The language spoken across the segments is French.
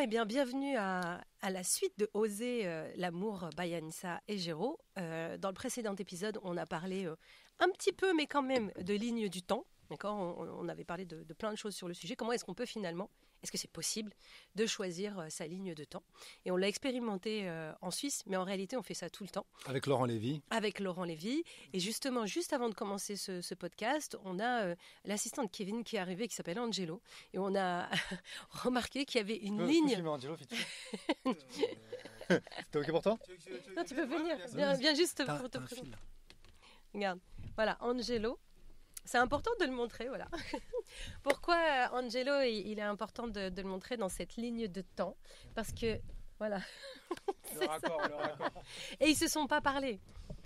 eh bien, bienvenue à la suite de Oser l'amour by Anissa et Géraud. Dans le précédent épisode, on a parlé un petit peu, mais quand même, de lignes du temps. D'accord, on avait parlé de plein de choses sur le sujet. Comment est-ce qu'on peut finalement, est-ce que c'est possible de choisir sa ligne de temps? Et on l'a expérimenté en Suisse, mais en réalité, on fait ça tout le temps. Avec Laurent Lévy. Avec Laurent Lévy. Et justement, juste avant de commencer ce podcast, on a l'assistant de Kevin qui est arrivé, qui s'appelle Angelo. Et on a remarqué qu'il y avait une ligne... Angelo, C'était OK pour toi? Non, tu peux venir. Viens juste pour te présenter. Regarde, voilà, Angelo. C'est important de le montrer, voilà. Pourquoi Angelo, il est important de le montrer dans cette ligne de temps? Parce que, voilà. Le raccord. Et ils ne se sont pas parlé,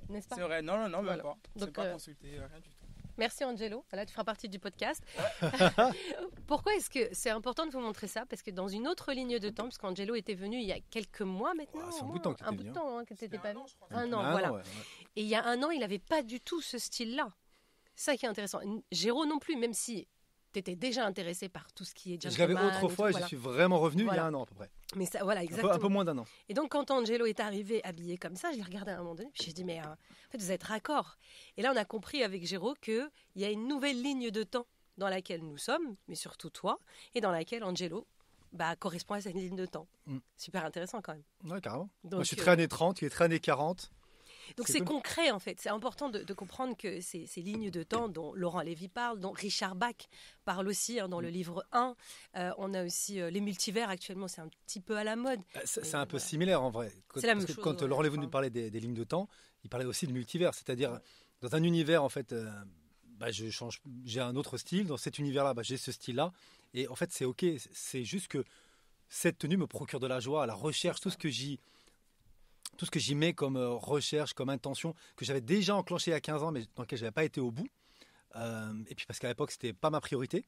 n'est-ce pas? C'est vrai, non, même voilà. pas. Donc, c'est pas consulté, rien du tout. Merci Angelo, voilà, tu feras partie du podcast. Pourquoi est-ce que c'est important de vous montrer ça? Parce que dans une autre ligne de temps, parce qu'Angelo était venu il y a quelques mois maintenant. C'est un bout de temps qu'il était venu. Que tu n'étais pas venu. Je crois. Un an, voilà. Ouais. Et il y a un an, il n'avait pas du tout ce style-là. C'est ça qui est intéressant. Géraud non plus, même si tu étais déjà intéressé par tout ce qui est gentleman. Je l'avais autrefois et je suis vraiment revenu il y a un an à peu près. Mais ça, voilà, exactement. Un peu moins d'un an. Et donc, quand Angelo est arrivé habillé comme ça, je l'ai regardé à un moment donné, puis je dit, mais en fait, vous êtes raccord. Et là, on a compris avec Géraud qu'il y a une nouvelle ligne de temps dans laquelle nous sommes, mais surtout toi, et dans laquelle Angelo correspond à cette ligne de temps. Super intéressant quand même. Oui, carrément. Donc, moi, je suis très années 30, il est très années 40. Donc c'est concret en fait, c'est important de comprendre que ces lignes de temps dont Laurent Lévy parle, dont Richard Bach parle aussi dans le livre 1, on a aussi les multivers actuellement, c'est un petit peu à la mode. C'est un peu similaire en vrai. C'est la même chose. Quand Laurent Lévy nous parlait des lignes de temps, il parlait aussi de multivers, c'est-à-dire dans un univers en fait, j'ai un autre style, dans cet univers-là, j'ai ce style-là, et en fait c'est ok, c'est juste que cette tenue me procure de la joie, la recherche, tout ce que j'y mets comme recherche, comme intention, que j'avais déjà enclenché il y a 15 ans, mais dans lequel je n'avais pas été au bout. Et puis parce qu'à l'époque, ce n'était pas ma priorité.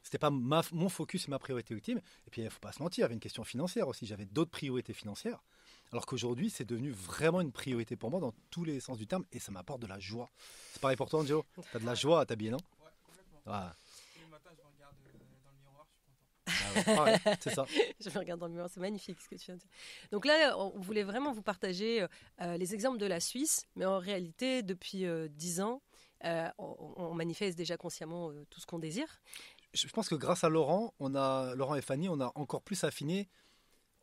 Ce n'était pas mon focus et ma priorité ultime. Et puis, il ne faut pas se mentir, il y avait une question financière aussi. J'avais d'autres priorités financières. Alors qu'aujourd'hui, c'est devenu vraiment une priorité pour moi dans tous les sens du terme. Et ça m'apporte de la joie. C'est pareil pour toi, Angelo? Tu as de la joie à t'habiller, non? Ouais, complètement. Ah. Tous les matins, je me regarde dans le miroir, je suis content. Ah ouais, c'est ça. Je me regarde dans le miroir, c'est magnifique ce que tu viens de dire. Donc là, on voulait vraiment vous partager les exemples de la Suisse, mais en réalité, depuis 10 ans, on manifeste déjà consciemment tout ce qu'on désire. Je pense que grâce à Laurent et Fanny, on a encore plus affiné,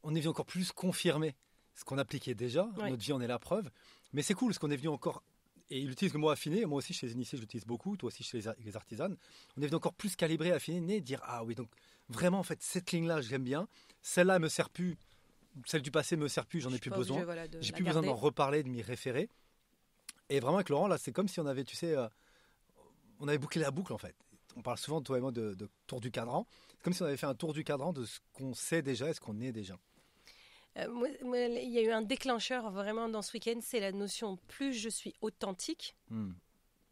on est venu encore plus confirmer ce qu'on appliquait déjà. Oui. Notre vie en est la preuve. Mais c'est cool, parce qu'on est venu encore, et il utilise le mot affiner, moi aussi chez les initiés, je l'utilise beaucoup, toi aussi chez les artisanes. On est venu encore plus calibrer, affiner, dire ah oui, donc vraiment en fait cette ligne-là, je l'aime bien. Celle-là, elle me sert plus. Celle du passé me sert plus, j'en ai plus besoin. J'ai plus besoin d'en reparler, de m'y référer. Et vraiment avec Laurent, là, c'est comme si on avait, tu sais, on avait bouclé la boucle en fait. On parle souvent, toi et moi, de tour du cadran. C'est comme si on avait fait un tour du cadran de ce qu'on sait déjà et ce qu'on est déjà. Il y a eu un déclencheur vraiment dans ce week-end, c'est la notion plus je suis authentique,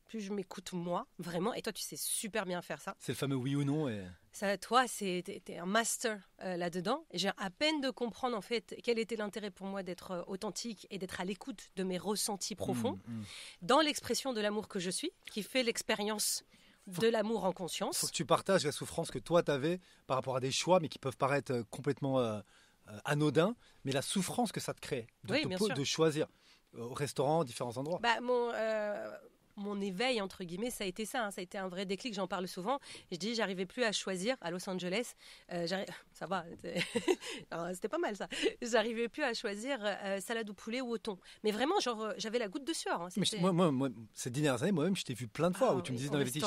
plus je m'écoute moi, vraiment. Et toi, tu sais super bien faire ça. C'est le fameux oui ou non. Et... Ça, toi, t'es un master là-dedans. Et j'ai à peine de comprendre en fait quel était l'intérêt pour moi d'être authentique et d'être à l'écoute de mes ressentis profonds dans l'expression de l'amour que je suis, qui fait l'expérience de l'amour en conscience. Il faut que tu partages la souffrance que toi t'avais par rapport à des choix, mais qui peuvent paraître complètement anodins, mais la souffrance que ça te crée de choisir au restaurant, différents endroits. Mon éveil, entre guillemets, ça a été ça. Ça a été un vrai déclic, j'en parle souvent. Je dis, j'arrivais plus à choisir à Los Angeles. Ça va, c'était pas mal ça. J'arrivais plus à choisir salade au poulet ou au thon. Mais vraiment, genre, j'avais la goutte de sueur. Hein. Mais moi, ces dernières années, moi-même, je t'ai vu plein de fois où tu me disais dans les vestiges,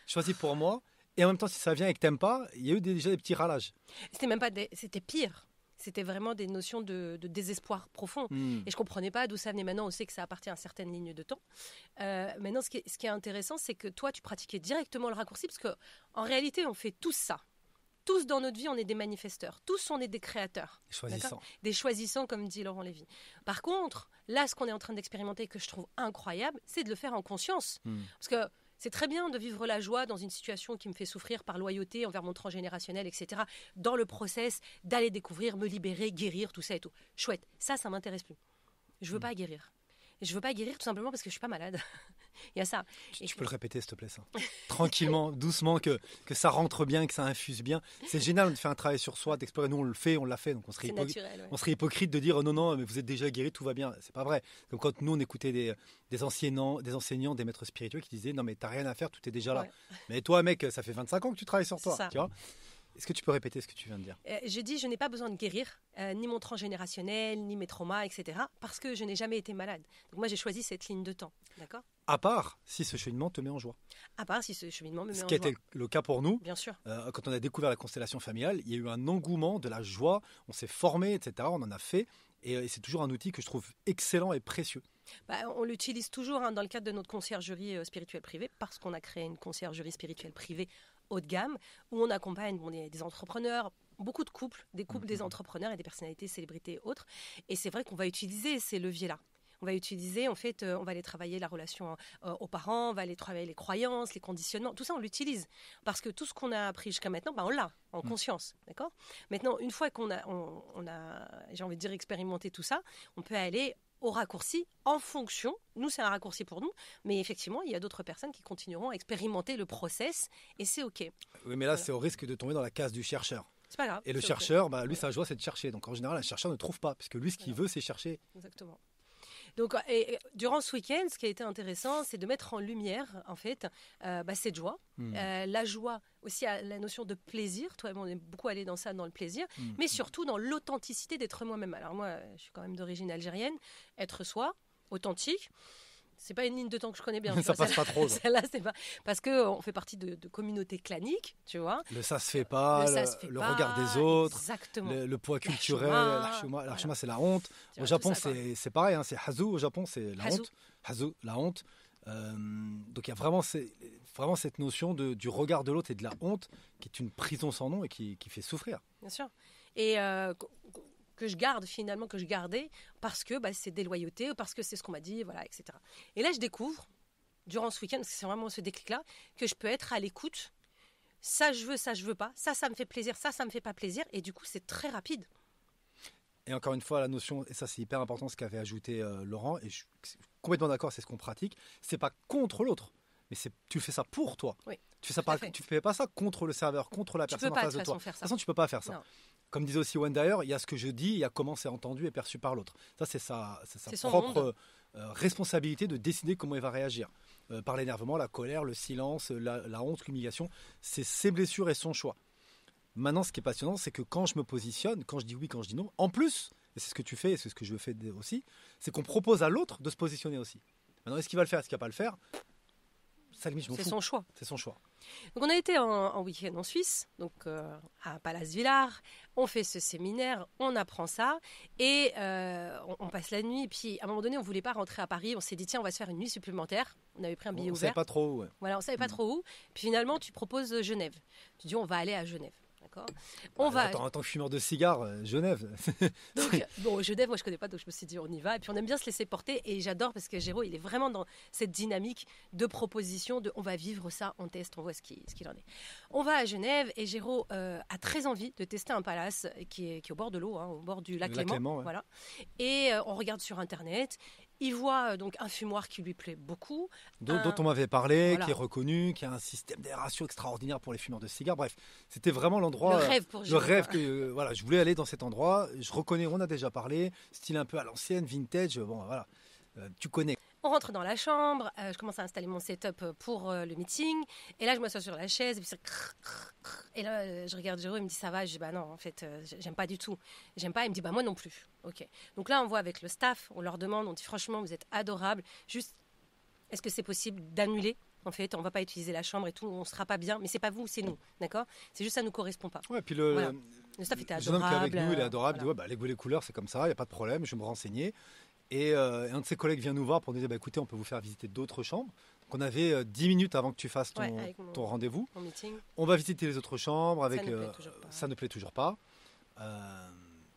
choisis pour moi. Et en même temps, si ça vient et que t'aimes pas, il y a eu déjà des petits râlages. C'était même pas c'était pire. C'était vraiment des notions de désespoir profond. Et je ne comprenais pas d'où ça venait. Maintenant, on sait que ça appartient à certaines lignes de temps. Maintenant, ce qui est intéressant, c'est que toi, tu pratiquais directement le raccourci, parce qu'en réalité, on fait tous ça. Tous dans notre vie, on est des manifesteurs. Tous, on est des créateurs. Des choisissants, comme dit Laurent Lévy. Par contre, là, ce qu'on est en train d'expérimenter, que je trouve incroyable, c'est de le faire en conscience. Parce que c'est très bien de vivre la joie dans une situation qui me fait souffrir par loyauté envers mon transgénérationnel, etc. Dans le process d'aller découvrir, me libérer, guérir, tout ça et tout. Chouette. Ça m'intéresse plus. Je veux pas guérir. Je veux pas guérir tout simplement parce que je suis pas malade. Il y a ça. Tu peux le répéter, s'il te plaît, ça. Tranquillement, doucement, que ça rentre bien, que ça infuse bien. C'est génial de faire un travail sur soi, d'explorer. Nous, on le fait, on l'a fait. Donc, on serait, naturel, on serait hypocrite de dire non, non, mais vous êtes déjà guéri, tout va bien. C'est pas vrai. Comme quand nous, on écoutait des enseignants, des maîtres spirituels qui disaient non, mais t'as rien à faire, tout est déjà là. Mais toi, mec, ça fait 25 ans que tu travailles sur toi. Tu vois. Est-ce que tu peux répéter ce que tu viens de dire? Je dis, je n'ai pas besoin de guérir, ni mon transgénérationnel, ni mes traumas, etc. Parce que je n'ai jamais été malade. Donc moi, j'ai choisi cette ligne de temps. D'accord? À part si ce cheminement te met en joie. À part si ce cheminement me met en joie. Ce qui a été le cas pour nous. Bien sûr. Quand on a découvert la constellation familiale, il y a eu un engouement, de la joie, on s'est formé, etc. On en a fait. Et c'est toujours un outil que je trouve excellent et précieux. On l'utilise toujours dans le cadre de notre conciergerie spirituelle privée, parce qu'on a créé une conciergerie spirituelle privée haut de gamme, où on accompagne des entrepreneurs, beaucoup de couples, des entrepreneurs et des personnalités, célébrités et autres. Et c'est vrai qu'on va utiliser ces leviers-là. On va utiliser, en fait, on va aller travailler la relation aux parents, on va aller travailler les croyances, les conditionnements, tout ça on l'utilise. Parce que tout ce qu'on a appris jusqu'à maintenant, on l'a en conscience, d'accord? Maintenant, une fois qu'on a, j'ai envie de dire, expérimenté tout ça, on peut aller au raccourci en fonction. Nous, c'est un raccourci pour nous, mais effectivement, il y a d'autres personnes qui continueront à expérimenter le process et c'est OK. Oui, mais là, c'est au risque de tomber dans la case du chercheur. C'est pas grave. Et le chercheur, lui, sa joie, c'est de chercher. Donc, en général, un chercheur ne trouve pas, puisque lui, ce qu'il veut, c'est chercher. Exactement. Donc, et durant ce week-end, ce qui a été intéressant, c'est de mettre en lumière, en fait, cette joie. La joie, aussi la notion de plaisir. Toi et moi, on est beaucoup allé dans ça, dans le plaisir, mais surtout dans l'authenticité d'être moi-même. Alors moi, je suis quand même d'origine algérienne. Être soi, authentique. C'est pas une ligne de temps que je connais bien. Ça passe pas trop. Celle-là, c'est pas parce que on fait partie de communautés claniques, tu vois. Ça se fait pas, le regard des autres, le poids culturel, l'archima, c'est la honte. Au Japon, c'est pareil, c'est hazu. Au Japon, c'est la honte. Hazu, la honte. Donc il y a vraiment cette notion du regard de l'autre et de la honte qui est une prison sans nom et qui fait souffrir. Bien sûr. Et que je garde finalement, que je gardais parce que c'est des loyautés, parce que c'est ce qu'on m'a dit, voilà, etc. Et là, je découvre, durant ce week-end, parce que c'est vraiment ce déclic-là, que je peux être à l'écoute. Ça, je veux pas. Ça me fait plaisir. Ça me fait pas plaisir. Et du coup, c'est très rapide. Et encore une fois, la notion, et ça c'est hyper important ce qu'avait ajouté Laurent, et je suis complètement d'accord, c'est ce qu'on pratique, c'est pas contre l'autre, mais tu fais ça pour toi. Oui, tu fais pas ça contre le serveur, contre la personne en face de toi. De toute façon, tu peux pas faire ça. Non. Comme disait aussi Wendayer, il y a ce que je dis, il y a comment c'est entendu et perçu par l'autre. Ça, c'est sa propre responsabilité de décider comment il va réagir. Par l'énervement, la colère, le silence, la honte, l'humiliation, c'est ses blessures et son choix. Maintenant, ce qui est passionnant, c'est que quand je me positionne, quand je dis oui, quand je dis non, en plus, et c'est ce que tu fais et c'est ce que je fais aussi, c'est qu'on propose à l'autre de se positionner aussi. Maintenant, est-ce qu'il va le faire, est-ce qu'il ne va pas le faire? Ça, limite, je m'en fous. C'est son choix. C'est son choix. Donc, on a été en week-end en Suisse, donc à Palace Villars. On fait ce séminaire, on apprend ça et on passe la nuit. Et puis, à un moment donné, on ne voulait pas rentrer à Paris. On s'est dit, tiens, on va se faire une nuit supplémentaire. On avait pris un billet ouvert. On ne savait pas trop où. Ouais. Voilà, on ne savait pas trop où. Puis finalement, tu proposes Genève. Tu dis, on va aller à Genève. D'accord. En tant que fumeur de cigares, Genève. Donc, Genève, moi je connais pas, donc je me suis dit on y va. Et puis on aime bien se laisser porter. Et j'adore parce que Géraud, il est vraiment dans cette dynamique de proposition, on va vivre ça, on teste, on voit ce qu'il en est. On va à Genève et Géraud a très envie de tester un palace qui est au bord de l'eau, au bord du lac Léman. Ouais. Voilà. Et on regarde sur Internet. Il voit donc un fumoir qui lui plaît beaucoup. Dont on m'avait parlé, voilà. Qui est reconnu, qui a un système d'aération extraordinaire pour les fumeurs de cigares. Bref, c'était vraiment l'endroit. Le rêve pour Géraud. Le rêve que voilà, je voulais aller dans cet endroit. Je reconnais, on a déjà parlé, style un peu à l'ancienne, vintage. Bon, voilà, tu connais. On rentre dans la chambre, je commence à installer mon setup pour le meeting. Et là, je m'assois sur la chaise. Et là, je regarde Géraud, il me dit ça va. Je dis bah non, en fait, j'aime pas du tout. J'aime pas. Il me dit bah moi non plus. Ok. Donc là, on voit avec le staff, on leur demande, on dit franchement, vous êtes adorables. Juste, est-ce que c'est possible d'annuler? En fait, on va pas utiliser la chambre et tout, on sera pas bien. Mais c'est pas vous, c'est nous, d'accord? C'est juste ça nous correspond pas. Ouais, puis le staff était adorable. Le jeune homme qui est avec nous, il est adorable. Voilà. Il dit ouais, les goûts, les couleurs, c'est comme ça, il y a pas de problème. Je vais me renseigner. Et un de ses collègues vient nous voir pour nous dire écoutez, on peut vous faire visiter d'autres chambres. Donc on avait 10 minutes avant que tu fasses ton rendez-vous. Mon meeting. On va visiter les autres chambres. Avec, ça ne plaît toujours pas.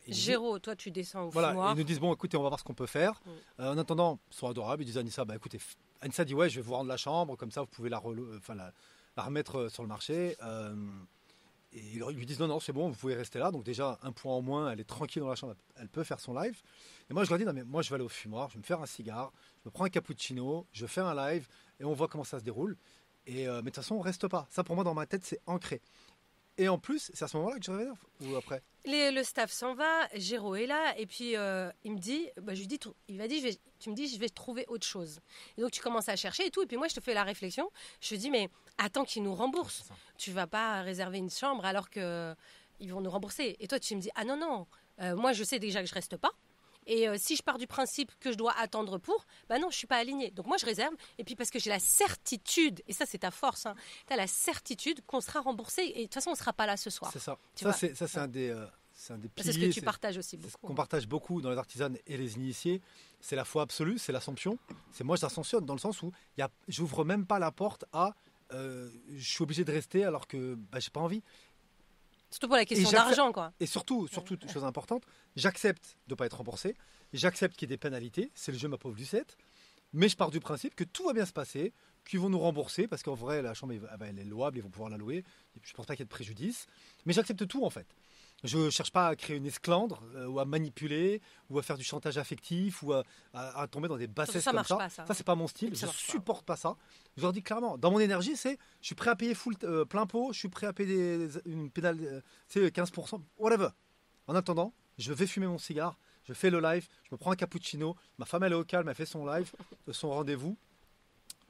Géraud, toi tu descends au fumoir. Voilà, ils nous disent bon écoutez, on va voir ce qu'on peut faire. En attendant, ils sont adorables. Ils disent à Anissa écoutez, Anissa dit ouais, je vais vous rendre la chambre, comme ça vous pouvez la remettre sur le marché. ils lui disent non, c'est bon, vous pouvez rester là. Donc déjà, un point en moins, elle est tranquille dans la chambre, elle peut faire son live. Et moi, je leur dis, non, mais moi, je vais aller au fumoir, je vais me faire un cigare, je me prends un cappuccino, je fais un live et on voit comment ça se déroule. Mais de toute façon, on reste pas. Ça, pour moi, dans ma tête, c'est ancré. Et en plus, c'est à ce moment-là que je réserve ou après? Le staff s'en va, Géraud est là, et puis il me dit, je lui dis, il m'a dit, tu me dis, je vais trouver autre chose. Et donc tu commences à chercher et tout, et puis moi je te fais la réflexion, je te dis, mais attends qu'ils nous remboursent. Tu vas pas réserver une chambre alors que ils vont nous rembourser. Et toi tu me dis, ah non, moi je sais déjà que je reste pas. Et si je pars du principe que je dois attendre pour, non, je suis pas alignée. Donc moi, je réserve. Et puis parce que j'ai la certitude, et ça, c'est ta force, hein, tu as la certitude qu'on sera remboursé. Et de toute façon, on sera pas là ce soir. C'est ça. C'est un des piliers. C'est ce que tu partages aussi beaucoup. C'est ce qu'on partage beaucoup dans les artisanes et les initiés. C'est la foi absolue, c'est l'assomption. C'est moi, j'ascensionne dans le sens où j'ouvre même pas la porte à je suis obligé de rester alors que j'ai pas envie. Surtout pour la question d'argent, quoi. Et surtout, chose importante, j'accepte de ne pas être remboursé, j'accepte qu'il y ait des pénalités, c'est le jeu ma pauvre Lucette, mais je pars du principe que tout va bien se passer, qu'ils vont nous rembourser, parce qu'en vrai, la chambre, elle est louable, ils vont pouvoir la louer, et puis je ne pense pas qu'il y ait de préjudice, mais j'accepte tout en fait. Je ne cherche pas à créer une esclandre, ou à manipuler, ou à faire du chantage affectif, ou à tomber dans des bassesses comme ça. Ça, c'est pas mon style, je ne supporte pas ça. Je leur dis clairement, dans mon énergie, je suis prêt à payer plein pot, je suis prêt à payer une pénale, 15%, whatever. En attendant, je vais fumer mon cigare, je fais le live, je me prends un cappuccino, ma femme elle est au calme, elle fait son live, son rendez-vous,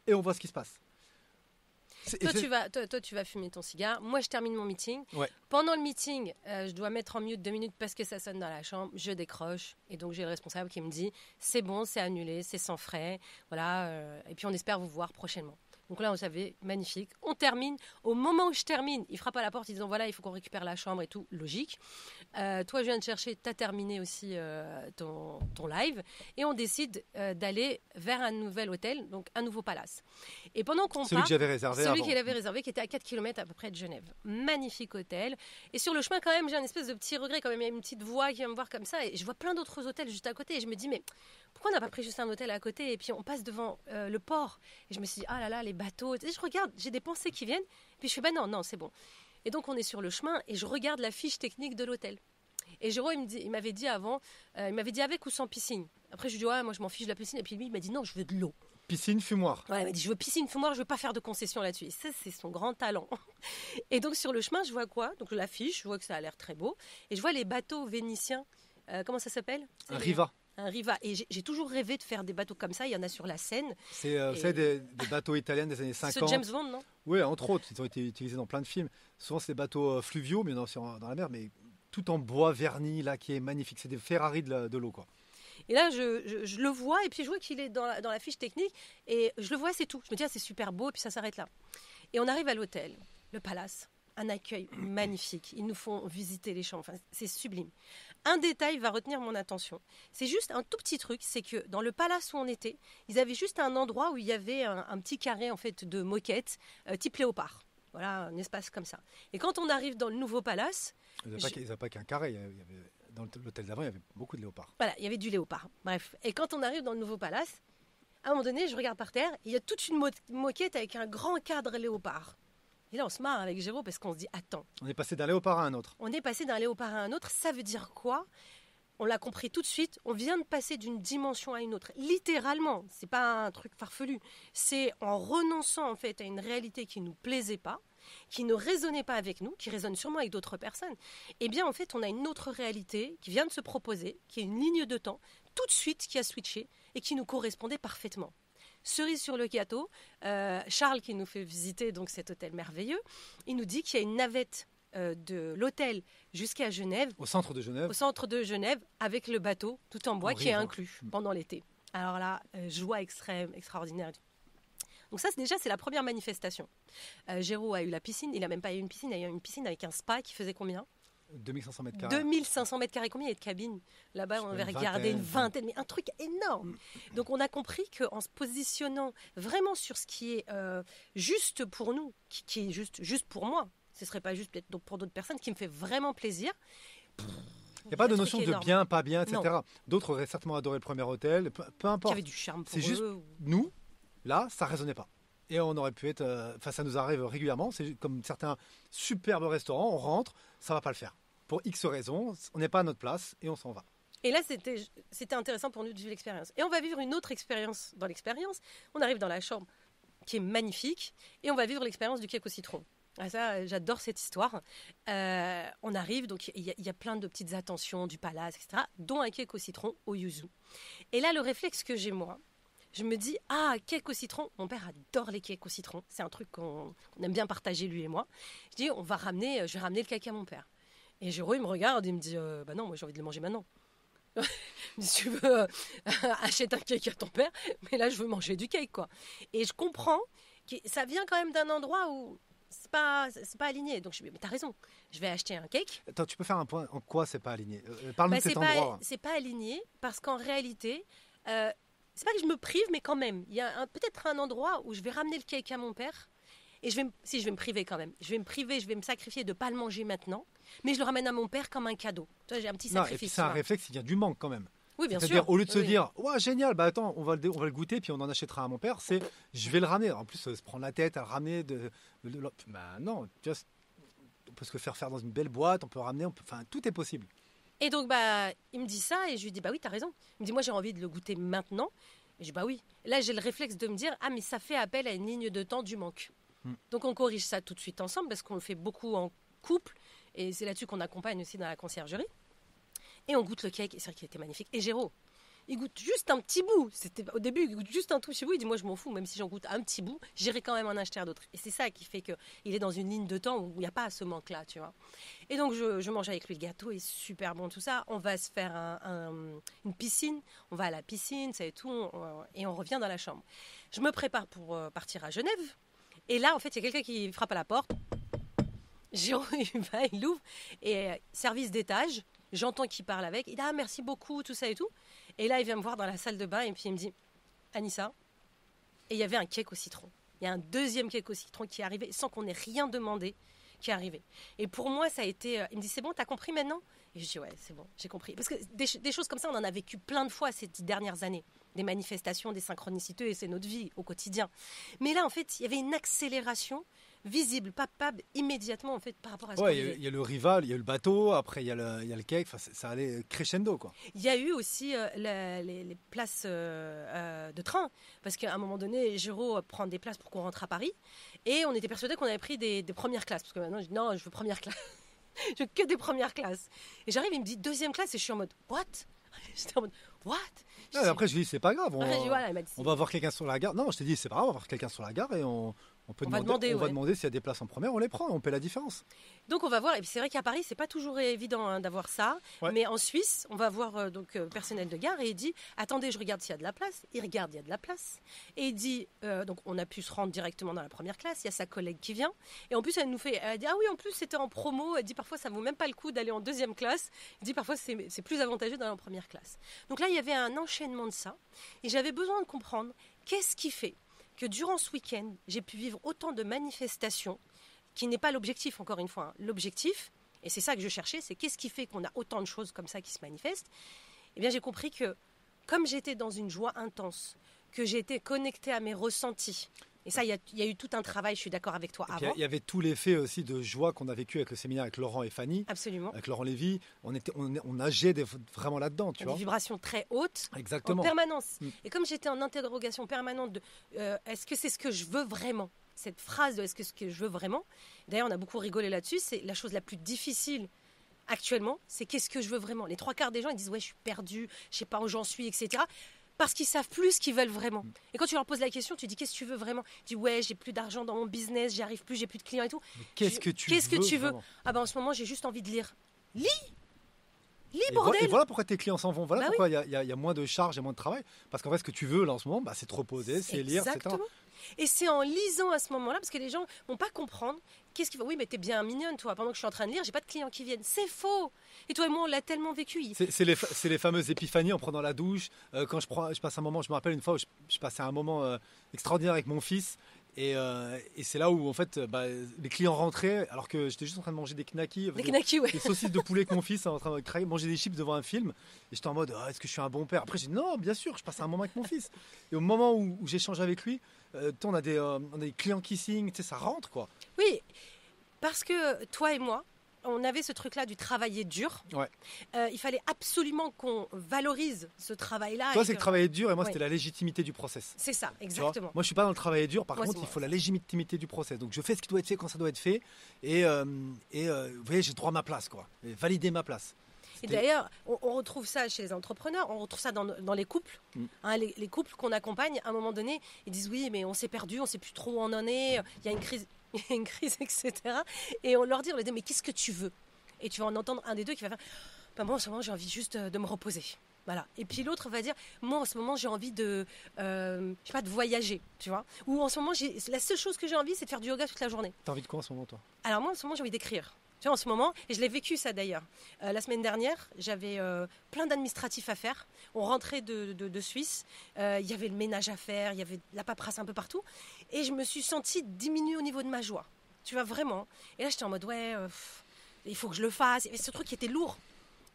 et on voit ce qui se passe. Toi, tu vas fumer ton cigare. Moi, je termine mon meeting. Ouais. Pendant le meeting, je dois mettre en mute 2 minutes parce que ça sonne dans la chambre. Je décroche. Et donc, j'ai le responsable qui me dit c'est bon, c'est annulé, c'est sans frais. Voilà. Et puis, on espère vous voir prochainement. Donc là, vous savez, magnifique. On termine. Au moment où je termine, il frappe à la porte, ils disent voilà, il faut qu'on récupère la chambre et tout. Logique. Toi, je viens de chercher, tu as terminé aussi ton live. Et on décide d'aller vers un nouvel hôtel, donc un nouveau palace. Et pendant qu'on Celui que j'avais réservé Celui qu'il avait réservé, qui était à 4 km à peu près de Genève. Magnifique hôtel. Et sur le chemin, quand même, j'ai un espèce de petit regret. Quand même, il y a une petite voix qui vient me voir comme ça. Et je vois plein d'autres hôtels juste à côté. Et je me dis, mais pourquoi on n'a pas pris juste un hôtel à côté? Et puis on passe devant le port. Et je me suis dit, ah là là, les bateaux. Et je regarde, j'ai des pensées qui viennent. Puis je fais, non, c'est bon. Et donc on est sur le chemin et je regarde la fiche technique de l'hôtel. Et Jérôme, il m'avait dit avant, il m'avait dit avec ou sans piscine. Après, je lui ai dit, ouais, moi je m'en fiche de la piscine. Et puis lui, il m'a dit, non, je veux de l'eau. Piscine, fumoir. Ouais, il m'a dit, je veux piscine, fumoir, je veux pas faire de concessions là-dessus. Et ça, c'est son grand talent. Et donc sur le chemin, je vois quoi? Donc l'affiche, je vois que ça a l'air très beau. Et je vois les bateaux vénitiens. Comment ça s'appelle? Un Riva. Un Riva. Et j'ai toujours rêvé de faire des bateaux comme ça. Il y en a sur la Seine. C'est des bateaux italiens des années 50. C'est James Bond, non? Oui, entre autres. Ils ont été utilisés dans plein de films. Souvent, c'est des bateaux fluviaux, mais dans la mer, mais tout en bois verni, là, qui est magnifique. C'est des Ferrari de l'eau, quoi. Et là, je le vois, et puis je vois qu'il est dans la fiche technique, et je le vois, c'est tout. Je me dis, c'est super beau, et puis ça s'arrête là. Et on arrive à l'hôtel, le palace. Un accueil magnifique. Ils nous font visiter les chambres. Enfin, c'est sublime. Un détail va retenir mon attention. C'est juste un tout petit truc, c'est que dans le palace où on était, ils avaient juste un endroit où il y avait un petit carré en fait de moquette type léopard. Voilà, un espace comme ça. Et quand on arrive dans le nouveau palace... Ils n'avaient pas qu'un carré. Dans l'hôtel d'avant, il y avait beaucoup de léopards. Voilà, il y avait du léopard. Bref. Et quand on arrive dans le nouveau palace, à un moment donné, je regarde par terre, il y a toute une moquette avec un grand cadre léopard. Et là, on se marre avec Géraud parce qu'on se dit, attends. On est passé d'un léopard à un autre. On est passé d'un léopard à un autre. Ça veut dire quoi? On l'a compris tout de suite. On vient de passer d'une dimension à une autre. Littéralement. C'est pas un truc farfelu. C'est en renonçant, en fait, à une réalité qui nous plaisait pas, qui ne résonnait pas avec nous, qui résonne sûrement avec d'autres personnes. Eh bien, en fait, on a une autre réalité qui vient de se proposer, qui est une ligne de temps, tout de suite, qui a switché et qui nous correspondait parfaitement. Cerise sur le gâteau, Charles qui nous fait visiter donc cet hôtel merveilleux, il nous dit qu'il y a une navette de l'hôtel jusqu'à Genève. Au centre de Genève. Au centre de Genève, avec le bateau tout en bois qui est inclus pendant l'été. Alors là, joie extrême, extraordinaire. Donc ça, c'est la première manifestation. Géraud a eu la piscine, il n'a même pas eu une piscine, il a eu une piscine avec un spa qui faisait combien ? 2500 mètres carrés. 2500 mètres carrés. Combien il y a de cabines? Là-bas, on avait regardé une vingtaine, mais un truc énorme. Donc, on a compris qu'en se positionnant vraiment sur ce qui est juste pour nous, qui est juste pour moi, ce ne serait pas juste peut-être pour d'autres personnes, qui me fait vraiment plaisir. Il n'y a pas de notion de bien, pas bien, etc. Non. D'autres auraient certainement adoré le premier hôtel, peu importe. Il y avait du charme pour eux. C'est juste, nous, là, ça ne résonnait pas. Et on aurait pu être... ça nous arrive régulièrement. C'est comme certains superbes restaurants, on rentre, ça ne va pas le faire. Pour X raisons, on n'est pas à notre place et on s'en va. Et là, c'était intéressant pour nous de vivre l'expérience. Et on va vivre une autre expérience dans l'expérience. On arrive dans la chambre qui est magnifique et on va vivre l'expérience du cake au citron. Ah, ça, j'adore cette histoire. On arrive, donc il y a plein de petites attentions du palace, etc., dont un cake au citron au yuzu. Et là, le réflexe que j'ai, moi, je me dis, cake au citron. Mon père adore les cakes au citron. C'est un truc qu'on aime bien partager, lui et moi. Je dis, je vais ramener le cake à mon père. Et Géraud, il me regarde et il me dit, non, moi j'ai envie de le manger maintenant. Si tu veux, achète un cake à ton père, mais là je veux manger du cake, quoi. Et je comprends que ça vient quand même d'un endroit où c'est pas aligné. Donc je me dis, mais t'as raison, je vais acheter un cake. Attends, tu peux faire un point en quoi c'est pas aligné? Parle-nous de cet endroit. C'est pas aligné parce qu'en réalité, c'est pas que je me prive, mais quand même, il y a peut-être un endroit où je vais ramener le cake à mon père. Et je vais me priver quand même. Je vais me sacrifier de ne pas le manger maintenant, mais je le ramène à mon père comme un cadeau. Tu vois, j'ai un petit sacrifice. Et puis c'est un réflexe qui vient du manque quand même. Oui, bien sûr. C'est-à-dire, au lieu de se dire, ouais, génial, bah attends, on va le goûter, puis on en achètera à mon père, c'est, je vais le ramener. En plus, se prendre la tête à le ramener. Bah non, tu vois, on peut se le faire dans une belle boîte, on peut ramener, enfin, tout est possible. Et donc, il me dit ça, et je lui dis, bah oui, t'as raison. Il me dit, moi, j'ai envie de le goûter maintenant. Et je dis, bah oui. Là, j'ai le réflexe de me dire, mais ça fait appel à une ligne de temps du manque. Donc on corrige ça tout de suite ensemble parce qu'on le fait beaucoup en couple et c'est là-dessus qu'on accompagne aussi dans la conciergerie. Et on goûte le cake et c'est vrai qu'il était magnifique. Et Géraud, il goûte juste un petit bout. Au début, il goûte juste un tout chez vous. Il dit, moi je m'en fous, même si j'en goûte un petit bout, j'irai quand même en acheter un autre. Et c'est ça qui fait qu'il est dans une ligne de temps où il n'y a pas ce manque-là, tu vois. Et donc je mange avec lui, le gâteau est super bon, tout ça. On va se faire une piscine, on va à la piscine, ça et tout, et on revient dans la chambre. Je me prépare pour partir à Genève. Et là, en fait, il y a quelqu'un qui frappe à la porte. Jérôme, il ouvre. Et service d'étage, j'entends qu'il parle avec. Il dit, merci beaucoup, tout ça et tout. Et là, il vient me voir dans la salle de bain et puis il me dit, Anissa. Et il y avait un cake au citron. Il y a un deuxième cake au citron qui est arrivé sans qu'on ait rien demandé, qui est arrivé. Et pour moi, ça a été... Il me dit, c'est bon, t'as compris maintenant? Et je dis, ouais, c'est bon, j'ai compris. Parce que des choses comme ça, on en a vécu plein de fois ces 10 dernières années. Des manifestations, des synchronicités, et c'est notre vie au quotidien. Mais là, en fait, il y avait une accélération visible, palpable, immédiatement, en fait, par rapport à ce qu'on vivait. Il y a le rival, il y a le bateau, après il y a le cake, ça allait crescendo, quoi. Il y a eu aussi les places de train, parce qu'à un moment donné, Géraud prend des places pour qu'on rentre à Paris, et on était persuadés qu'on avait pris des premières classes, parce que maintenant, je dis, non, je veux première classe. Je veux que des premières classes. Et j'arrive, il me dit deuxième classe, et je suis en mode, what? J'étais en mode, what? Après, je lui dis, c'est pas grave. On va voir quelqu'un sur la gare. Non, je t'ai dit, c'est pas grave, on va voir quelqu'un sur la gare et on va demander s'il y a des places en première, on les prend, on paie la différence. Donc on va voir, et puis c'est vrai qu'à Paris, c'est pas toujours évident d'avoir ça, mais en Suisse, on va voir personnel de gare et il dit, attendez, je regarde s'il y a de la place. Il regarde, il y a de la place. Et il dit, donc on a pu se rendre directement dans la première classe, il y a sa collègue qui vient, et en plus elle dit, ah oui, en plus c'était en promo, elle dit parfois ça vaut même pas le coup d'aller en deuxième classe, il dit parfois c'est plus avantageux d'aller en première classe. Donc là, il y avait un enchaînement de ça, et j'avais besoin de comprendre qu'est-ce qui fait que durant ce week-end, j'ai pu vivre autant de manifestations, qui n'est pas l'objectif, encore une fois. L'objectif, et c'est ça que je cherchais, c'est qu'est-ce qui fait qu'on a autant de choses comme ça qui se manifestent. Eh bien, j'ai compris que, comme j'étais dans une joie intense, que j'étais connectée à mes ressentis, et ça, il y a eu tout un travail, je suis d'accord avec toi, avant. Il y avait tout l'effet aussi de joie qu'on a vécu avec le séminaire avec Laurent et Fanny. Absolument. Avec Laurent Lévy. On nageait vraiment là-dedans, tu vois. Des vibrations très hautes. Exactement. En permanence. Et comme j'étais en interrogation permanente de est-ce que c'est ce que je veux vraiment? Cette phrase de est-ce que c'est ce que je veux vraiment? D'ailleurs, on a beaucoup rigolé là-dessus. C'est la chose la plus difficile actuellement. C'est qu'est-ce que je veux vraiment? Les 3/4 des gens, ils disent ouais, je suis perdu, je sais pas où j'en suis, etc. Parce qu'ils savent plus ce qu'ils veulent vraiment. Et quand tu leur poses la question, tu dis qu'est-ce que tu veux vraiment? Tu dis ouais, j'ai plus d'argent dans mon business, j'y arrive plus, j'ai plus de clients et tout. Mais qu'est-ce que tu veux? Ah ben en ce moment, j'ai juste envie de lire. Lis, bordel. Et voilà pourquoi tes clients s'en vont. Voilà pourquoi il y a moins de charges et moins de travail. Parce qu'en fait, ce que tu veux là en ce moment, c'est te reposer, c'est lire, etc. Et c'est en lisant à ce moment-là, parce que les gens vont pas comprendre. Qu'est-ce qu'il faut? Oui, mais t'es bien mignonne, toi. Pendant que je suis en train de lire, j'ai pas de clients qui viennent. C'est faux. Et toi et moi, on l'a tellement vécu. C'est les fameuses épiphanies en prenant la douche. Quand je passe un moment, je me rappelle une fois où je passais un moment extraordinaire avec mon fils. Et c'est là où en fait les clients rentraient alors que j'étais juste en train de manger des knackis, des saucisses de poulet avec mon fils en train de manger des chips devant un film et j'étais en mode est-ce que je suis un bon père. Après j'ai dit non, bien sûr, je passe un moment avec mon fils. Et au moment où j'échange avec lui, on a des clients qui signent, ça rentre quoi. Oui, parce que toi et moi, on avait ce truc-là du travailler dur. Ouais. Il fallait absolument qu'on valorise ce travail-là. Toi, c'est le travailler dur et moi, c'était la légitimité du process. C'est ça, exactement. Moi, je suis pas dans le travailler dur. Par contre, il faut la légitimité du process. Donc, je fais ce qui doit être fait quand ça doit être fait. Et vous voyez, j'ai droit à ma place, quoi. Et valider ma place. Et d'ailleurs, on retrouve ça chez les entrepreneurs, on retrouve ça dans les couples. Les couples qu'on accompagne, à un moment donné, ils disent oui, mais on s'est perdu, on sait plus trop où on en est, il y a une crise, etc. Et on leur dit, mais qu'est-ce que tu veux? Et tu vas en entendre un des deux qui va faire, moi en ce moment j'ai envie juste de me reposer. Voilà. Et puis l'autre va dire, moi en ce moment j'ai envie de voyager, tu vois. Ou en ce moment, la seule chose que j'ai envie, c'est de faire du yoga toute la journée. T'as envie de quoi en ce moment, toi? Alors moi en ce moment j'ai envie d'écrire. Tu vois, en ce moment, et je l'ai vécu ça d'ailleurs. La semaine dernière, j'avais plein d'administratifs à faire. On rentrait de Suisse, il y avait le ménage à faire, il y avait la paperasse un peu partout. Et je me suis sentie diminuer au niveau de ma joie. Tu vois, vraiment. Et là, j'étais en mode, il faut que je le fasse. Et ce truc qui était lourd.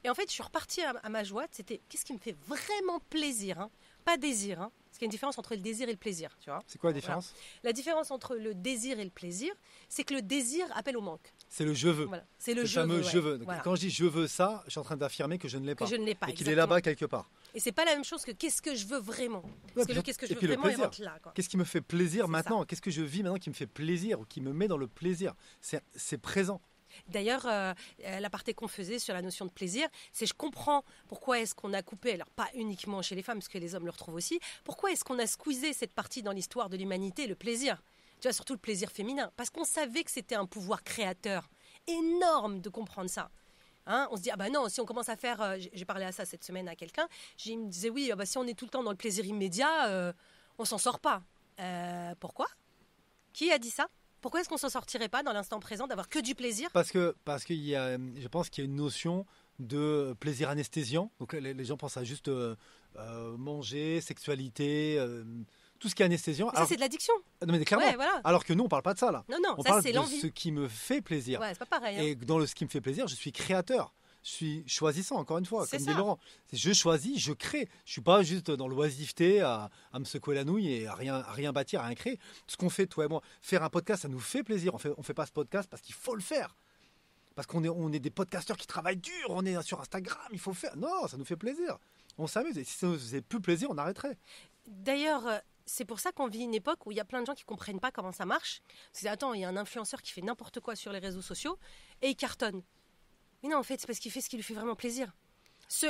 Et en fait, je suis repartie à ma joie. C'était, qu'est-ce qui me fait vraiment plaisir, pas désir, Parce qu'il y a une différence entre le désir et le plaisir, tu vois. C'est quoi la différence? La différence entre le désir et le plaisir, c'est que le désir appelle au manque. C'est le je veux. Voilà. C'est le fameux je veux. Donc, voilà. Quand je dis je veux ça, je suis en train d'affirmer que je ne l'ai pas. Que je ne l'ai pas. Et qu'il est là-bas quelque part. Et c'est pas la même chose que qu'est-ce que je veux vraiment. Parce que qu'est-ce que je veux vraiment, il rentre là. Qu'est-ce qui me fait plaisir maintenant? Qu'est-ce que je vis maintenant qui me fait plaisir ou qui me met dans le plaisir? C'est présent. D'ailleurs, l'aparté qu'on faisait sur la notion de plaisir, c'est je comprends pourquoi est-ce qu'on a coupé, alors pas uniquement chez les femmes, parce que les hommes le retrouvent aussi, pourquoi est-ce qu'on a squeezé cette partie dans l'histoire de l'humanité, le plaisir. Tu vois, surtout le plaisir féminin, parce qu'on savait que c'était un pouvoir créateur énorme de comprendre ça. On se dit, non, si on commence à faire, j'ai parlé à ça cette semaine à quelqu'un, il me disait, oui, si on est tout le temps dans le plaisir immédiat, on s'en sort pas. Pourquoi? Qui a dit ça? Pourquoi est-ce qu'on s'en sortirait pas dans l'instant présent, d'avoir que du plaisir? Parce que je pense qu'il y a une notion de plaisir anesthésiant. Donc les gens pensent à juste manger, sexualité, tout ce qui est anesthésiant. Ça, c'est de l'addiction. Non, mais clairement. Ouais, voilà. Alors que nous, on parle pas de ça là. Non, on ça parle c'est de l'envie. ce qui me fait plaisir. Ouais, c'est pas pareil. Et dans ce qui me fait plaisir, je suis créateur. Je suis choisissant, encore une fois, C'est comme ça. dit Laurent. Je choisis, je crée. Je suis pas juste dans l'oisiveté à me secouer la nouille et à rien bâtir, à rien créer. Ce qu'on fait, toi et moi, faire un podcast, ça nous fait plaisir. On fait pas ce podcast parce qu'il faut le faire. Parce qu'on est des podcasteurs qui travaillent dur. On est sur Instagram, il faut faire. Non, ça nous fait plaisir. On s'amuse. Et si ça nous faisait plus plaisir, on arrêterait. D'ailleurs, c'est pour ça qu'on vit une époque où il y a plein de gens qui comprennent pas comment ça marche. Parce que, attends, il y a un influenceur qui fait n'importe quoi sur les réseaux sociaux et il cartonne. Mais non, en fait, c'est parce qu'il fait ce qui lui fait vraiment plaisir.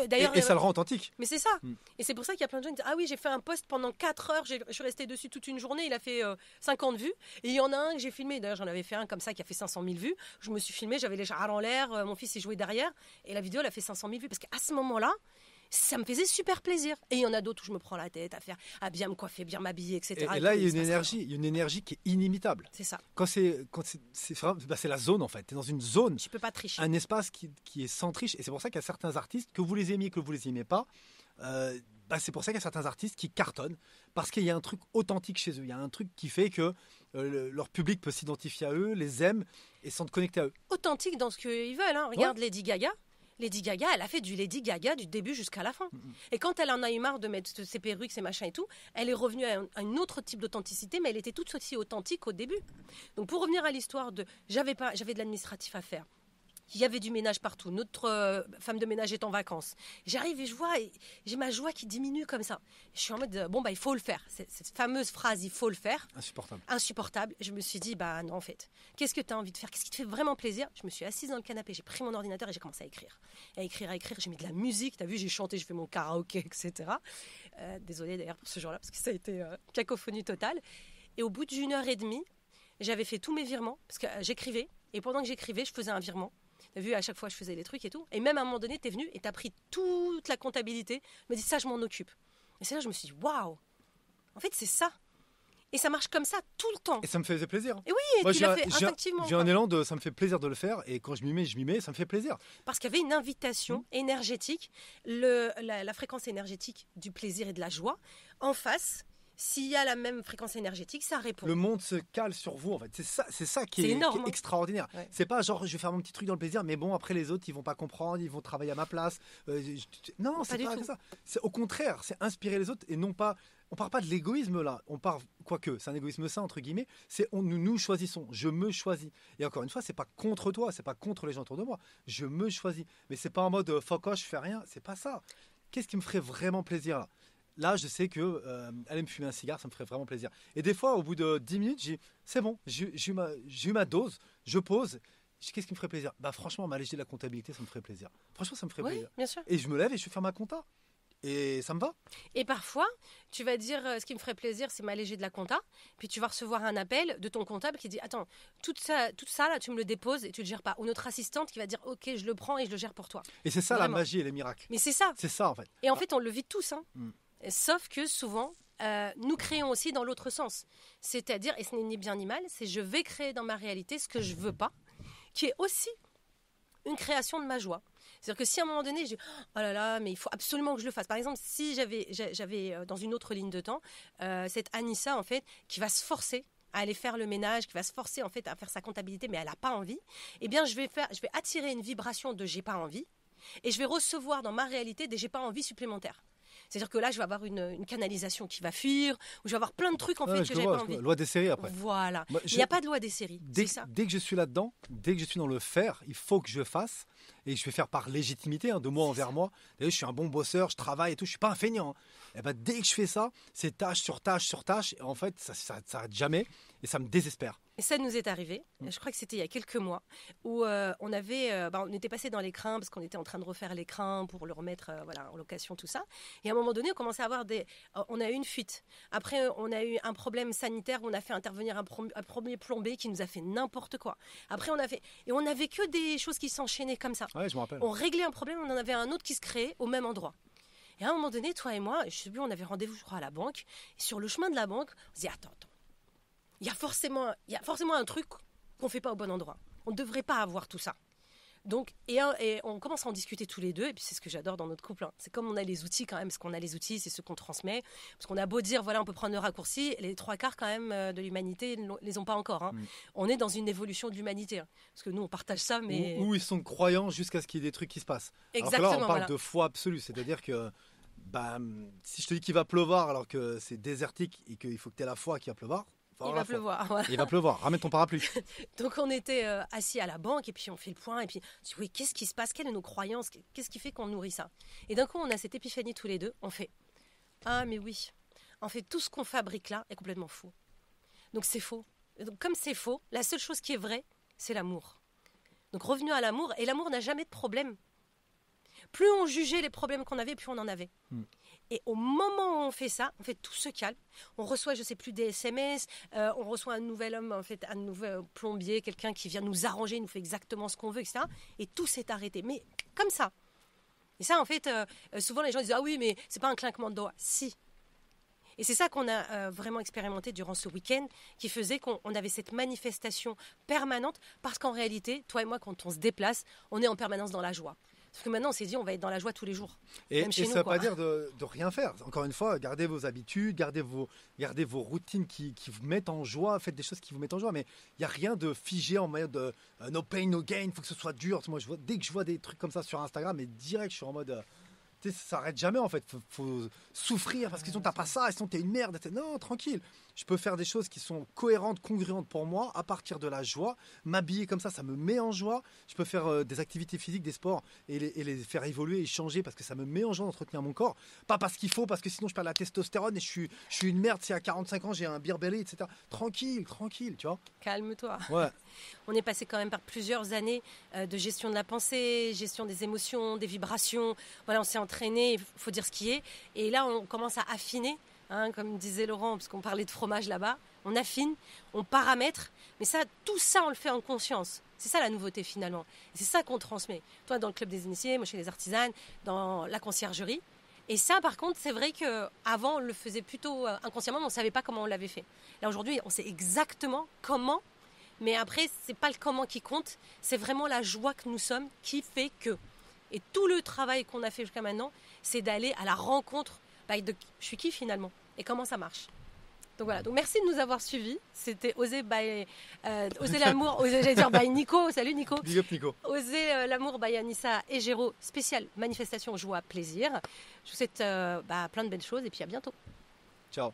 D'ailleurs, et ça le rend authentique. Mais c'est ça. Et c'est pour ça qu'il y a plein de gens qui disent, ah oui, j'ai fait un post pendant 4 heures, je suis restée dessus toute une journée, il a fait 50 vues. Et il y en a un que j'ai filmé, d'ailleurs j'en avais fait un comme ça qui a fait 500 000 vues. Je me suis filmé, j'avais les chars en l'air, mon fils il jouait derrière. Et la vidéo, elle a fait 500 000 vues. Parce qu'à ce moment-là, ça me faisait super plaisir. Et il y en a d'autres où je me prends la tête à bien me coiffer, bien m'habiller, etc. Et là, il y a une énergie qui est inimitable. C'est ça. C'est la zone, en fait. Tu es dans une zone. Tu peux pas tricher. Un espace qui est sans triche. Et c'est pour ça qu'il y a certains artistes, que vous les aimiez, que vous les aimez pas, c'est pour ça qu'il y a certains artistes qui cartonnent. Parce qu'il y a un truc authentique chez eux. Il y a un truc qui fait que leur public peut s'identifier à eux, les aime et se sentent connectés à eux. Authentique dans ce qu'ils veulent. Regarde Lady Gaga. Lady Gaga, elle a fait du Lady Gaga du début jusqu'à la fin. Et quand elle en a eu marre de mettre ses perruques, ses machins et tout, elle est revenue à un autre type d'authenticité, mais elle était toute aussi authentique au début. Donc pour revenir à l'histoire j'avais de l'administratif à faire. Il y avait du ménage partout. Notre femme de ménage est en vacances. J'arrive et je vois, et j'ai ma joie qui diminue comme ça. Je suis en mode, il faut le faire. Cette fameuse phrase, il faut le faire. Insupportable. Je me suis dit, non, en fait, qu'est-ce que tu as envie de faire? Qu'est-ce qui te fait vraiment plaisir? Je me suis assise dans le canapé, j'ai pris mon ordinateur et j'ai commencé à écrire. À écrire. J'ai mis de la musique. Tu as vu, j'ai chanté, j'ai fait mon karaoké, etc. Désolée d'ailleurs pour ce jour-là, parce que ça a été cacophonie totale. Et au bout d'une heure et demie, j'avais fait tous mes virements, parce que j'écrivais. Et pendant que j'écrivais, je faisais un virement. T'as vu, à chaque fois, je faisais les trucs et tout. Et même à un moment donné, t'es venu et t'as pris toute la comptabilité. Tu m'as dit, ça, je m'en occupe. Et c'est là que je me suis dit, waouh! En fait, c'est ça. Et ça marche comme ça tout le temps. Et ça me faisait plaisir. Et oui, et tu l'as fait instinctivement. J'ai un élan ça me fait plaisir de le faire. Et quand je m'y mets, ça me fait plaisir. Parce qu'il y avait une invitation énergétique, la fréquence énergétique du plaisir et de la joie. En face, s'il y a la même fréquence énergétique, ça répond. Le monde se cale sur vous, en fait. C'est ça qui est énorme, qui est extraordinaire. Ouais. C'est pas genre, je vais faire mon petit truc dans le plaisir, mais bon, après les autres, ils vont pas comprendre, ils vont travailler à ma place. Non, c'est du pas tout. ça. C'est au contraire, c'est inspirer les autres et non pas. On parle pas de l'égoïsme là. On parle, quoique, c'est un égoïsme sain entre guillemets. C'est nous choisissons. Je me choisis. Et encore une fois, c'est pas contre toi, c'est pas contre les gens autour de moi. Je me choisis. Mais c'est pas en mode fuck off, je fais rien. C'est pas ça. Qu'est-ce qui me ferait vraiment plaisir là? Là, je sais que aller me fumer un cigare, ça me ferait vraiment plaisir. Et des fois, au bout de 10 minutes, c'est bon, j'ai eu ma dose, je pose. Qu'est-ce qui me ferait plaisir? Bah franchement, m'alléger de la comptabilité, ça me ferait plaisir. Franchement, ça me ferait Oui, plaisir. bien sûr. Et je me lève et je vais faire ma compta. Et ça me va. Et parfois, tu vas dire ce qui me ferait plaisir, c'est m'alléger de la compta. Puis tu vas recevoir un appel de ton comptable qui dit attends, tout ça là, tu me le déposes et tu le gères pas. Ou notre assistante qui va dire ok, je le prends et je le gère pour toi. Et c'est ça Vraiment. la magie et les miracles. Mais c'est ça. C'est ça en fait. Et en fait, on le vit tous. Hein. Mm. Sauf que souvent, nous créons aussi dans l'autre sens. C'est-à-dire, et ce n'est ni bien ni mal, c'est je vais créer dans ma réalité ce que je veux pas, qui est aussi une création de ma joie. C'est-à-dire que si à un moment donné, je dis oh là là, mais il faut absolument que je le fasse. Par exemple, si j'avais dans une autre ligne de temps, cette Anissa, en fait, qui va se forcer à aller faire le ménage, qui va se forcer en fait à faire sa comptabilité, mais elle n'a pas envie, eh bien, je vais attirer une vibration de j'ai pas envie, et je vais recevoir dans ma réalité des j'ai pas envie supplémentaires. C'est-à-dire que là, je vais avoir une canalisation qui va fuir, ou je vais avoir plein de trucs en fait que j'avais pas envie. Loi des séries après. Voilà. Moi, Il n'y a pas de loi des séries. Dès c'est ça. que je suis là-dedans, dès que je suis dans le faire, il faut que je fasse. Et je vais faire par légitimité, de moi envers moi. D'ailleurs, je suis un bon bosseur, je travaille et tout, je suis pas un feignant. Et ben, dès que je fais ça, c'est tâche sur tâche sur tâche. Et en fait, ça s'arrête jamais et ça me désespère. Et ça nous est arrivé, je crois que c'était il y a quelques mois, où on était passé dans l'écrin parce qu'on était en train de refaire l'écrin pour le remettre en location, tout ça. Et à un moment donné, on commençait à avoir on a eu une fuite. Après, on a eu un problème sanitaire où on a fait intervenir un premier plombier qui nous a fait n'importe quoi. Après, on n'avait que des choses qui s'enchaînaient comme ça. Ouais, je me rappelle. On réglait un problème, on en avait un autre qui se créait au même endroit. Et à un moment donné, toi et moi, je sais plus, on avait rendez-vous, je crois, à la banque. Et sur le chemin de la banque, on se dit attends. Il y a forcément un truc qu'on ne fait pas au bon endroit. On ne devrait pas avoir tout ça. Donc, et on commence à en discuter tous les deux, et puis c'est ce que j'adore dans notre couple. Hein. C'est comme on a les outils quand même, parce qu'on a les outils, c'est ce qu'on transmet. Parce qu'on a beau dire, voilà, on peut prendre le raccourci, les trois quarts quand même de l'humanité ne les ont pas encore. Hein. On est dans une évolution de l'humanité. Hein. Parce que nous, on partage ça, mais... Où ils sont croyants jusqu'à ce qu'il y ait des trucs qui se passent. Exactement. Alors que là, on parle de foi absolue, c'est-à-dire que si je te dis qu'il va pleuvoir alors que c'est désertique et qu'il faut que tu aies la foi qu'il va pleuvoir, il va pleuvoir. Voilà. Il va pleuvoir. Ramène ton parapluie. Donc on était assis à la banque et puis on fait le point et puis on se dit oui, qu'est-ce qui se passe? Quelles sont nos croyances? Qu'est-ce qui fait qu'on nourrit ça? Et d'un coup on a cette épiphanie tous les deux. On fait ah mais oui, en fait tout ce qu'on fabrique là est complètement faux. Donc c'est faux. Et donc comme c'est faux, la seule chose qui est vraie, c'est l'amour. Donc revenu à l'amour, et l'amour n'a jamais de problème. Plus on jugeait les problèmes qu'on avait, plus on en avait. Et au moment où on fait ça, en fait, tout se calme. On reçoit, je sais plus, des SMS. On reçoit un nouvel homme, en fait, un nouvel plombier, quelqu'un qui vient nous arranger, il nous fait exactement ce qu'on veut, etc. Et tout s'est arrêté. Mais comme ça. Et ça, en fait, souvent les gens disent ah oui, mais c'est pas un clinquement de doigts. Si. Et c'est ça qu'on a vraiment expérimenté durant ce week-end, qui faisait qu'on avait cette manifestation permanente, parce qu'en réalité, toi et moi, quand on se déplace, on est en permanence dans la joie. Parce que maintenant, on s'est dit, on va être dans la joie tous les jours. Et même chez ça nous, ne veut quoi. pas dire de rien faire. Encore une fois, gardez vos habitudes, gardez vos routines qui vous mettent en joie, faites des choses qui vous mettent en joie. Mais il n'y a rien de figé en mode no pain, no gain, il faut que ce soit dur. Moi, dès que je vois des trucs comme ça sur Instagram, mais direct, je suis en mode... ça s'arrête jamais en fait. Faut souffrir parce que sinon t'as pas ça, sinon t'es une merde. Non, tranquille. Je peux faire des choses qui sont cohérentes, congruentes pour moi à partir de la joie. M'habiller comme ça me met en joie. Je peux faire des activités physiques, des sports et les faire évoluer et changer parce que ça me met en joie d'entretenir mon corps. Pas parce qu'il faut, parce que sinon je perds la testostérone et je suis une merde si à 45 ans j'ai un beer belly, etc. Tranquille, tu vois. Calme-toi. Ouais. On est passé quand même par plusieurs années de gestion de la pensée, gestion des émotions, des vibrations. Voilà, on s'est entraîné, il faut dire ce qui est. Et là, on commence à affiner, hein, comme disait Laurent, parce qu'on parlait de fromage là-bas. On affine, on paramètre. Mais ça, tout ça, on le fait en conscience. C'est ça la nouveauté finalement. Et c'est ça qu'on transmet. Toi, dans le club des initiés, moi chez les artisanes, dans la conciergerie. Et ça, par contre, c'est vrai qu'avant, on le faisait plutôt inconsciemment, mais on ne savait pas comment on l'avait fait. Là, aujourd'hui, on sait exactement comment. Mais après, c'est pas le comment qui compte, c'est vraiment la joie que nous sommes qui fait que. Et tout le travail qu'on a fait jusqu'à maintenant, c'est d'aller à la rencontre de je suis qui finalement et comment ça marche. Donc voilà, donc merci de nous avoir suivis. C'était Oser l'amour, j'allais dire by Nico. Salut Nico. Big up Nico. Oser l'amour by Anissa et Géraud, spécial manifestation joie plaisir. Je vous souhaite plein de belles choses et puis à bientôt. Ciao.